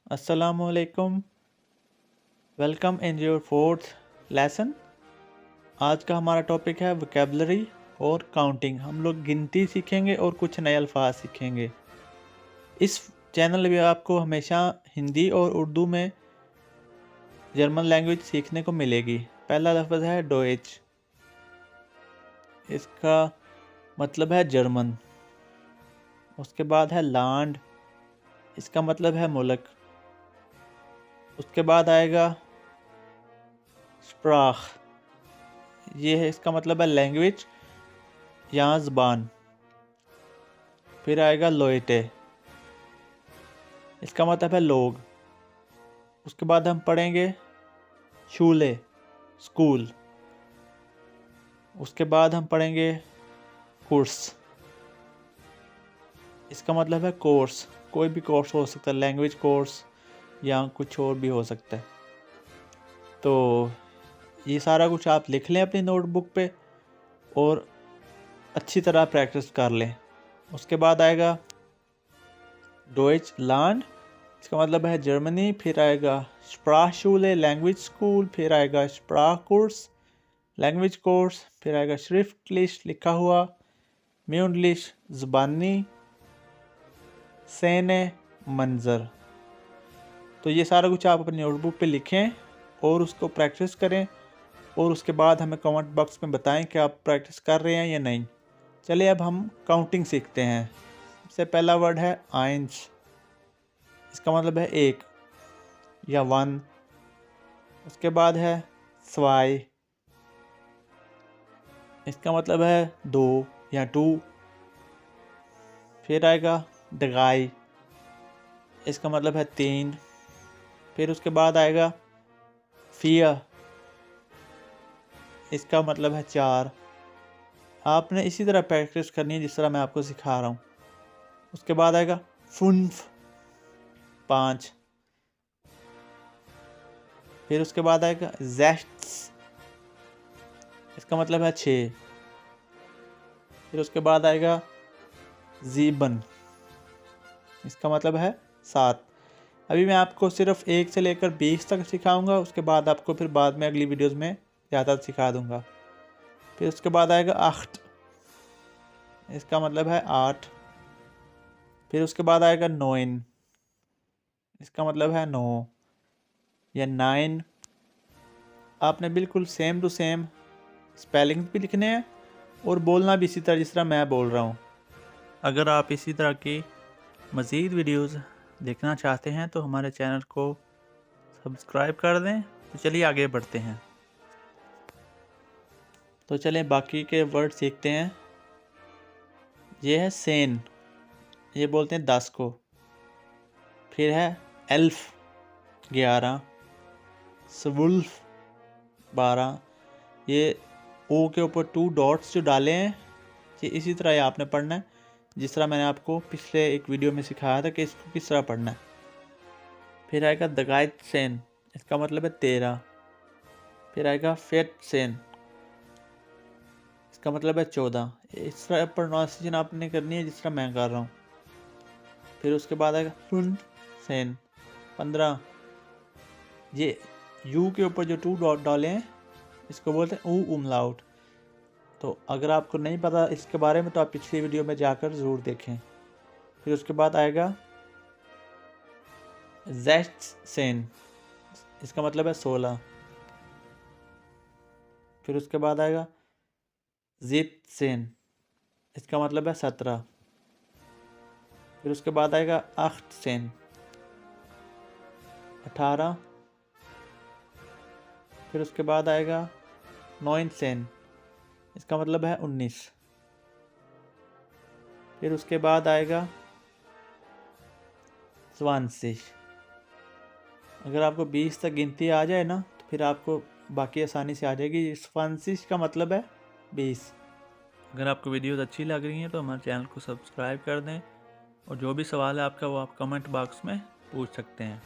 अस्सलामुअलैकुम। Welcome in your fourth lesson. आज का हमारा टॉपिक है वोकेबलरी और काउंटिंग। हम लोग गिनती सीखेंगे और कुछ नए अल्फाज सीखेंगे। इस चैनल में आपको हमेशा हिंदी और उर्दू में जर्मन लैंग्वेज सीखने को मिलेगी। पहला लफ्ज़ है डोइच। इसका मतलब है जर्मन। उसके बाद है लैंड। इसका मतलब है मुल्क। उसके बाद आएगा स्प्राख। ये है, इसका मतलब है लैंग्वेज या ज़बान। फिर आएगा लोइटे। इसका मतलब है लोग। उसके बाद हम पढ़ेंगे शूले, स्कूल। उसके बाद हम पढ़ेंगे कोर्स। इसका मतलब है कोर्स। कोई भी कोर्स हो सकता है, लैंग्वेज कोर्स या कुछ और भी हो सकता है। तो ये सारा कुछ आप लिख लें अपनी नोटबुक पे और अच्छी तरह प्रैक्टिस कर लें। उसके बाद आएगा डॉइच लैंड। इसका मतलब है जर्मनी। फिर आएगा स्प्राखशूले, लैंग्वेज स्कूल। फिर आएगा स्प्राख कोर्स, लैंग्वेज कोर्स। फिर आएगा श्रिफ्टलिश, लिखा हुआ। म्यूंडलिश, ज़बानी। सेने, मंज़र। तो ये सारा कुछ आप अपनी नोटबुक पे लिखें और उसको प्रैक्टिस करें और उसके बाद हमें कमेंट बॉक्स में बताएं कि आप प्रैक्टिस कर रहे हैं या नहीं। चलिए अब हम काउंटिंग सीखते हैं। सबसे पहला वर्ड है आइंस। इसका मतलब है एक या वन। उसके बाद है स्वाई। इसका मतलब है दो या टू। फिर आएगा डगाई। इसका मतलब है तीन। फिर उसके बाद आएगा फिया। इसका मतलब है चार। आपने इसी तरह प्रैक्टिस करनी है जिस तरह मैं आपको सिखा रहा हूँ। उसके बाद आएगा फुन्फ, पाँच। फिर उसके बाद आएगा ज़ेस्ट्स। इसका मतलब है छः। फिर उसके बाद आएगा ज़ीबन। इसका मतलब है सात। अभी मैं आपको सिर्फ 1 से लेकर 20 तक सिखाऊंगा। उसके बाद आपको फिर बाद में अगली वीडियोस में ज़्यादा सिखा दूंगा। फिर उसके बाद आएगा आठ। इसका मतलब है आठ। फिर उसके बाद आएगा नोइन। इसका मतलब है नौ या नाइन। आपने बिल्कुल सेम टू सेम स्पेलिंग भी लिखने हैं और बोलना भी इसी तरह जिस तरह मैं बोल रहा हूँ। अगर आप इसी तरह की मज़ीद वीडियोस देखना चाहते हैं तो हमारे चैनल को सब्सक्राइब कर दें। तो चलिए आगे बढ़ते हैं। तो चलें बाकी के वर्ड सीखते हैं। ये है सेन, ये बोलते हैं 10 को। फिर है एल्फ, 11। स्वुल्फ, 12। ये ओ के ऊपर 2 डॉट्स जो डाले हैं, ये इसी तरह ये आपने पढ़ना है जिस तरह मैंने आपको पिछले एक वीडियो में सिखाया था कि इसको किस तरह पढ़ना है। फिर आएगा दगाइत सेन। इसका मतलब है 13। फिर आएगा फेट सेन। इसका मतलब है 14। इस तरह प्रोनाउंसिएशन आपने करनी है जिस तरह मैं कर रहा हूँ। फिर उसके बाद आएगा फुन सेन, 15। ये यू के ऊपर जो 2 डॉट डाले हैं इसको बोलते हैं ऊ उमलाउट। तो अगर आपको नहीं पता इसके बारे में तो आप पिछली वीडियो में जाकर ज़रूर देखें। फिर उसके बाद आएगा जेस्ट सेन। इसका मतलब है 16। फिर उसके बाद आएगा जिप सेन। इसका मतलब है 17। फिर उसके बाद आएगा आठ सेन, 18। फिर उसके बाद आएगा नॉइन सेन। इसका मतलब है 19। फिर उसके बाद आएगा स्वानसिश। अगर आपको 20 तक गिनती आ जाए ना तो फिर आपको बाकी आसानी से आ जाएगी। स्वानसिश का मतलब है 20। अगर आपको वीडियोस अच्छी लग रही हैं तो हमारे चैनल को सब्सक्राइब कर दें और जो भी सवाल है आपका वो आप कमेंट बॉक्स में पूछ सकते हैं।